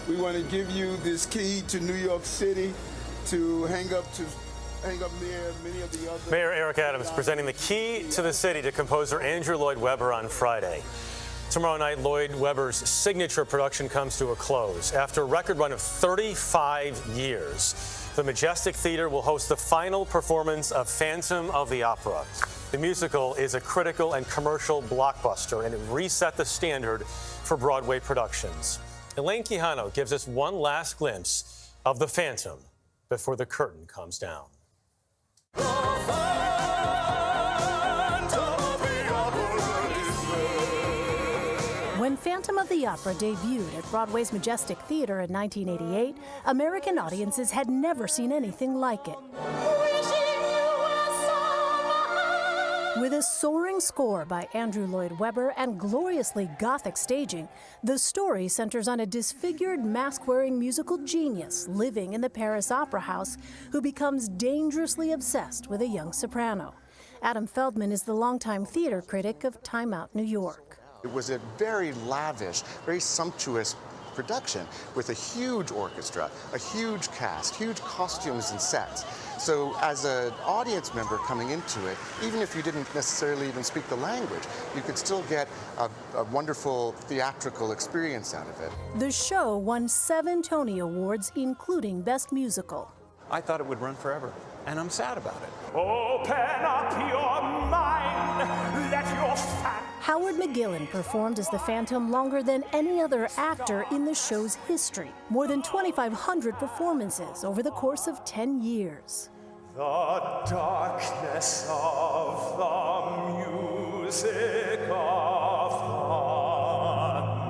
We want to give you this key to New York City to hang up near many of the other... Mayor Eric Adams presenting the key to the city to composer Andrew Lloyd Webber on Friday. Tomorrow night, Lloyd Webber's signature production comes to a close. After a record run of 35 years, the Majestic Theater will host the final performance of Phantom of the Opera. The musical is a critical and commercial blockbuster, and it reset the standard for Broadway productions. Elaine Quijano gives us one last glimpse of the Phantom before the curtain comes down. When Phantom of the Opera debuted at Broadway's Majestic Theater in 1988, American audiences had never seen anything like it. With a soaring score by Andrew Lloyd Webber and gloriously Gothic staging, the story centers on a disfigured, mask-wearing musical genius living in the Paris Opera House who becomes dangerously obsessed with a young soprano. Adam Feldman is the longtime theater critic of Time Out New York. It was a very lavish, very sumptuous production with a huge orchestra, a huge cast, huge costumes and sets. So as an audience member coming into it, even if you didn't necessarily even speak the language, you could still get a wonderful theatrical experience out of it. The show won 7 Tony Awards, including Best Musical. I thought it would run forever, and I'm sad about it. Open up your mind, let your Howard McGillin performed as the Phantom longer than any other actor in the show's history. More than 2,500 performances over the course of 10 years. The darkness of the music of the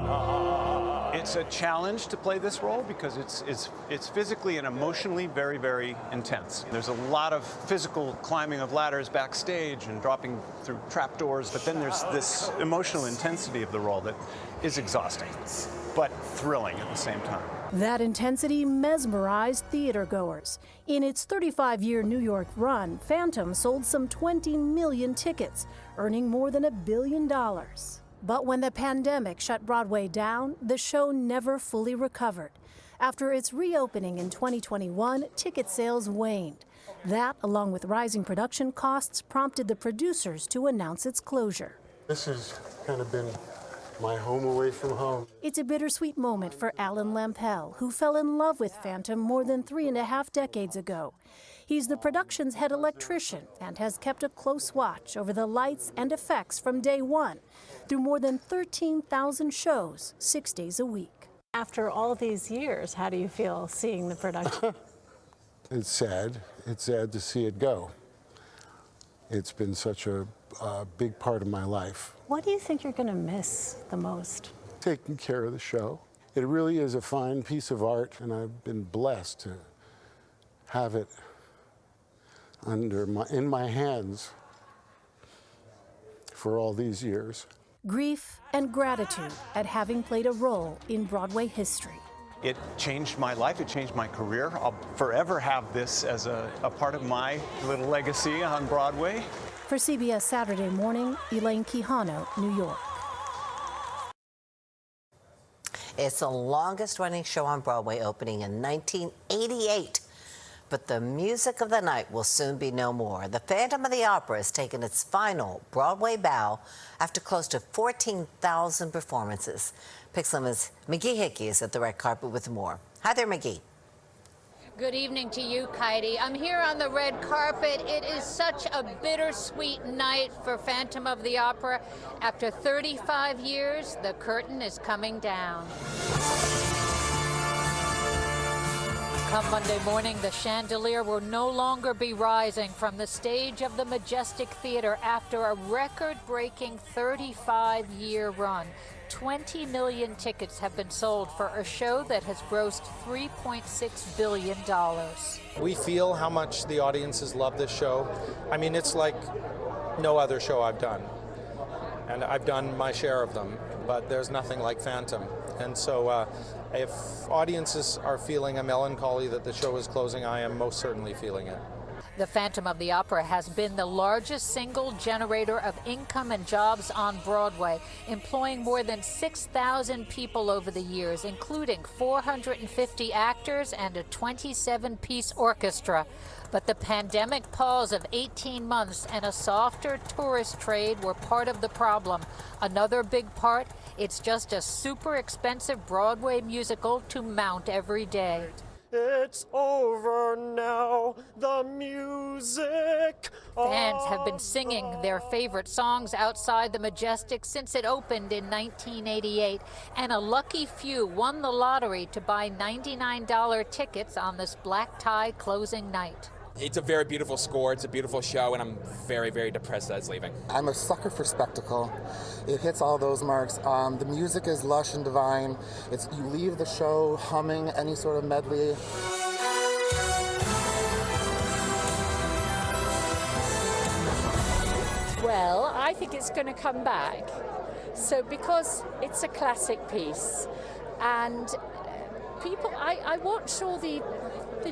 night. It's a challenge to play this role because it's physically and emotionally very, very intense. There's a lot of physical climbing of ladders backstage and dropping through trapdoors, but then there's this emotional intensity of the role that is exhausting, but thrilling at the same time. That intensity mesmerized theatergoers. In its 35-year New York run, Phantom sold some 20 million tickets, earning more than $1 billion. But when the pandemic shut Broadway down, the show never fully recovered. After its reopening in 2021, ticket sales waned. That, along with rising production costs, prompted the producers to announce its closure. This has kind of been my home away from home. It's a bittersweet moment for Alan Lampell, who fell in love with Phantom more than 3.5 decades ago. He's the production's head electrician and has kept a close watch over the lights and effects from day one, through more than 13,000 shows, 6 days a week. After all these years, how do you feel seeing the production? It's sad. It's sad to see it go. It's been such a big part of my life. What do you think you're going to miss the most? Taking care of the show. It really is a fine piece of art, and I've been blessed to have it in my hands for all these years. Grief and gratitude at having played a role in Broadway history. It changed my life, it changed my career. I'll forever have this as a part of my little legacy on Broadway. For CBS Saturday Morning, Elaine Quijano, New York. It's the longest running show on Broadway, opening in 1988. But the music of the night will soon be no more. The Phantom of the Opera has taken its final Broadway bow after close to 14,000 performances. Pixelman's McGee Hickey is at the red carpet with more. Hi there, McGee. Good evening to you, Heidi. I'm here on the red carpet. It is such a bittersweet night for Phantom of the Opera. After 35 years, the curtain is coming down. Come Monday morning, the chandelier will no longer be rising from the stage of the Majestic Theater after a record-breaking 35-year run. 20 million tickets have been sold for a show that has grossed $3.6 billion. We feel how much the audiences love this show. I mean, it's like no other show I've done. And I've done my share of them, but there's nothing like Phantom. And so if audiences are feeling a melancholy that the show is closing, I am most certainly feeling it. The Phantom of the Opera has been the largest single generator of income and jobs on Broadway, employing more than 6,000 people over the years, including 450 actors and a 27-piece orchestra. But the pandemic pause of 18 months and a softer tourist trade were part of the problem. Another big part, it's just a super expensive Broadway musical to mount every day. It's over now, the music. Fans have been singing their favorite songs outside the Majestic since it opened in 1988, and a lucky few won the lottery to buy $99 tickets on this black tie closing night. It's a very beautiful score, it's a beautiful show, and I'm very, very depressed that it's leaving. I'm a sucker for spectacle. It hits all those marks. The music is lush and divine. You leave the show humming any sort of medley. Well, I think it's going to come back. So because it's a classic piece, and people, I watch all the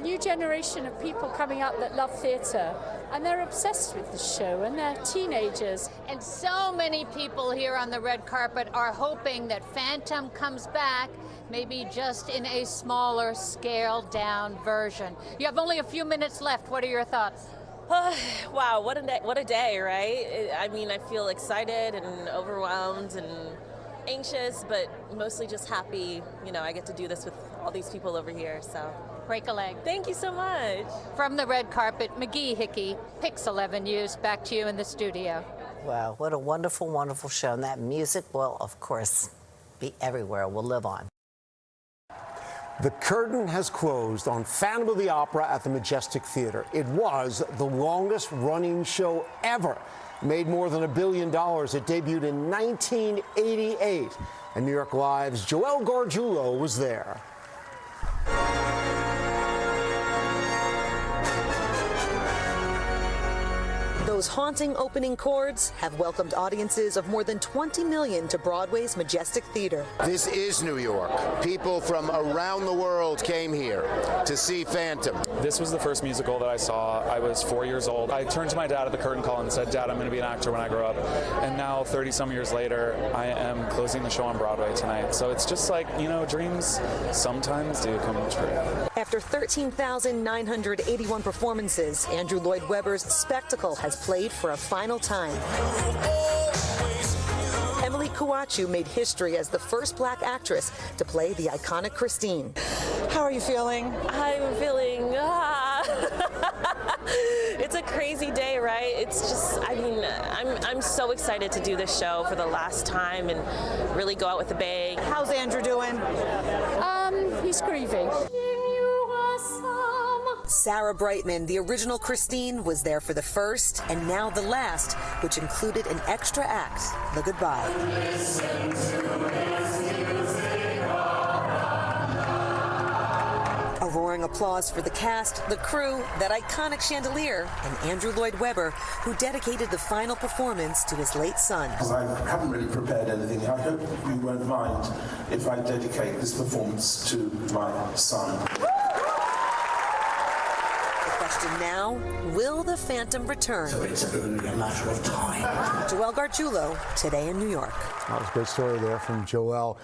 new generation of people coming up that love theatre, and they're obsessed with the show, and they're teenagers. And so many people here on the red carpet are hoping that Phantom comes back, maybe just in a smaller, scaled-down version. You have only a few minutes left. What are your thoughts? Wow, what a day, right? I mean, I feel excited and overwhelmed and anxious, but mostly just happy. You know, I get to do this with all these people over here, so. Break a leg. Thank you so much. From the red carpet, McGee Hickey, Pix 11 News, back to you in the studio. Wow, what a wonderful, wonderful show. And that music will, of course, be everywhere. Will live on. The curtain has closed on Phantom of the Opera at the Majestic Theater. It was the longest running show ever. Made more than $1 billion. It debuted in 1988. And New York Live's Joel Gargiulo was there. Those haunting opening chords have welcomed audiences of more than 20 million to Broadway's Majestic Theater. This is New York. People from around the world came here to see Phantom. This was the first musical that I saw. I was 4 years old. I turned to my dad at the curtain call and said, "Dad, I'm going to be an actor when I grow up." And now, 30-some years later, I am closing the show on Broadway tonight. So it's just like, you know, dreams sometimes do come true. After 13,981 performances, Andrew Lloyd Webber's spectacle has played for a final time. Emily Kuachu made history as the first black actress to play the iconic Christine. How are you feeling? I'm feeling, it's a crazy day, right? It's just, I mean, I'm so excited to do this show for the last time and really go out with a bang. How's Andrew doing? He's grieving. Sarah Brightman, the original Christine, was there for the first and now the last, which included an extra act, the goodbye. A roaring applause for the cast, the crew, that iconic chandelier, and Andrew Lloyd Webber, who dedicated the final performance to his late son. I haven't really prepared anything. I hope you won't mind if I dedicate this performance to my son. Now, will the Phantom return? So it's only a matter of time. Joel Gargiulo, Today in New York. That was a great story there from Joel.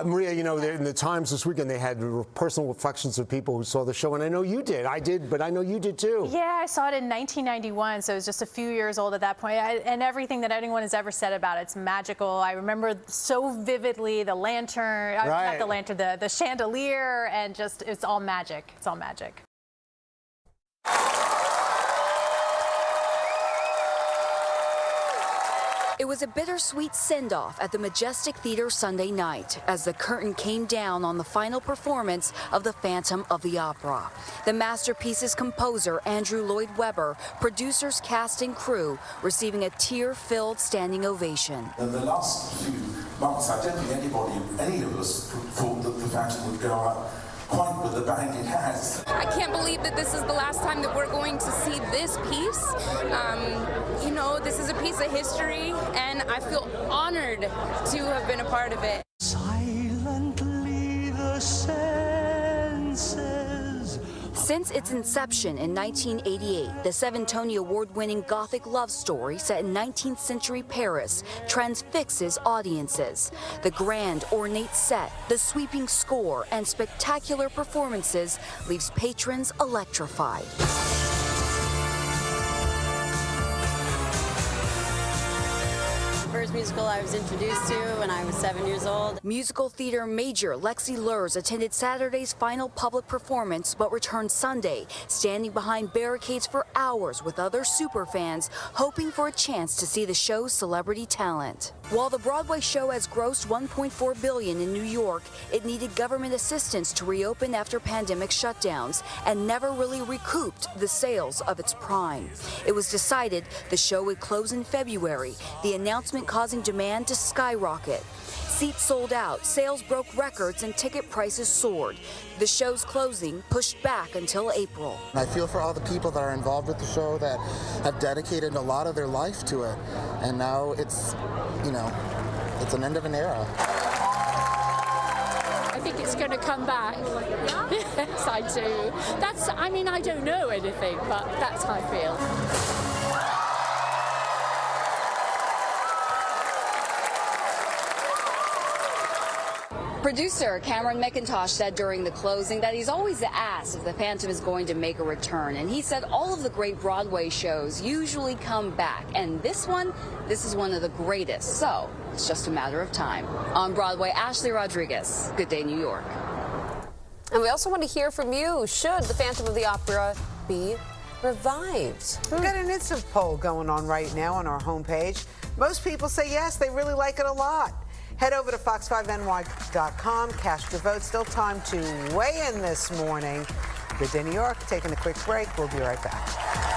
Maria, you know, in the Times this weekend, they had personal reflections of people who saw the show, and I know you did. I did, but I know you did too. Yeah, I saw it in 1991, so it was just a few years old at that point. And everything that anyone has ever said about it's magical. I remember so vividly the lantern, not the lantern, the chandelier, and just, it's all magic. It's all magic. It was a bittersweet send-off at the Majestic Theater Sunday night as the curtain came down on the final performance of The Phantom of the Opera. The masterpiece's composer, Andrew Lloyd Webber, producers, cast, and crew receiving a tear-filled standing ovation. In the last few months, I don't think any of us thought that The Phantom would go out quite with the bang it has. I can't believe that this is the last time that we're going to see this piece. You know, this is a piece of history, and I feel honored to have been a part of it. Silently the senses Since its inception in 1988, the 7 Tony Award-winning Gothic love story set in 19th century Paris transfixes audiences. The grand, ornate set, the sweeping score, and spectacular performances leaves patrons electrified. First musical I was introduced to when I was 7 years old. Musical theater major Lexi Lurs attended Saturday's final public performance but returned Sunday, standing behind barricades for hours with other superfans, hoping for a chance to see the show's celebrity talent. While the Broadway show has grossed $1.4 billion in New York, it needed government assistance to reopen after pandemic shutdowns and never really recouped the sales of its prime. It was decided the show would close in February, the announcement causing demand to skyrocket. Seats sold out, sales broke records, and ticket prices soared. The show's closing pushed back until April. I feel for all the people that are involved with the show that have dedicated a lot of their life to it. And now it's, it's an end of an era. I think it's going to come back. Yes, I do. I don't know anything, but that's how I feel. Producer Cameron McIntosh said during the closing that he's always asked if the Phantom is going to make a return. And he said all of the great Broadway shows usually come back. And this is one of the greatest. So it's just a matter of time. On Broadway, Ashley Rodriguez. Good Day, New York. And we also want to hear from you. Should the Phantom of the Opera be revived? We've got an instant poll going on right now on our homepage. Most people say yes, they really like it a lot. Head over to fox5ny.com, cast your vote. Still time to weigh in this morning. Good Day, New York. Taking a quick break. We'll be right back.